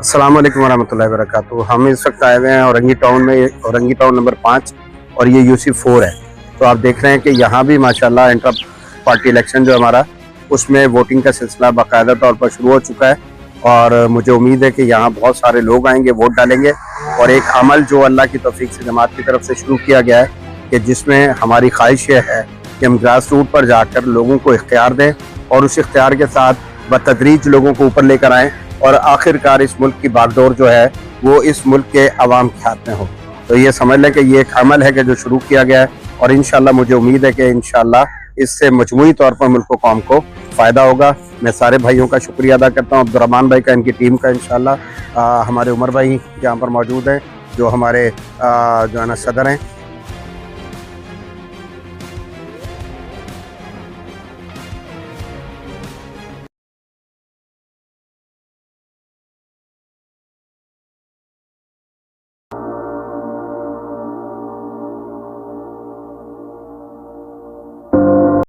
अस्सलाम वालेकुम वरहमतुल्लाहि वबरकातुहू। हम इस वक्त आए हुए हैं औरंगी टाउन में, औरंगी टाउन नंबर 5 और ये यूसी 4 है। तो आप देख रहे हैं कि यहाँ भी माशाल्लाह इंट्रा पार्टी इलेक्शन जो हमारा उसमें वोटिंग का सिलसिला बाकायदा तौर पर शुरू हो चुका है और मुझे उम्मीद है कि यहाँ बहुत सारे लोग आएंगे, वोट डालेंगे। और एक अमल जो अल्लाह की तौफीक से जमात की तरफ से शुरू किया गया है कि जिसमें हमारी ख्वाहिश ये है कि हम ग्रास रूट पर जाकर लोगों को इख्तियार दें और उस इख्तियार के साथ बतदरीज लोगों को ऊपर लेकर आएँ और आखिरकार इस मुल्क की बागडोर जो है वो इस मुल्क के अवाम के हाथ में हो। तो ये समझ लें कि ये एक अमल है कि जो शुरू किया गया है और इंशाल्लाह मुझे उम्मीद है कि इंशाल्लाह इससे मजमूई तौर पर मुल्क को कौम को फ़ायदा होगा। मैं सारे भाइयों का शुक्रिया अदा करता हूँ, अब्दुर्रहमान भाई का, इनकी टीम का। इंशाल्लाह हमारे उमर भाई यहाँ पर मौजूद हैं जो हमारे जो है ना सदर हैं।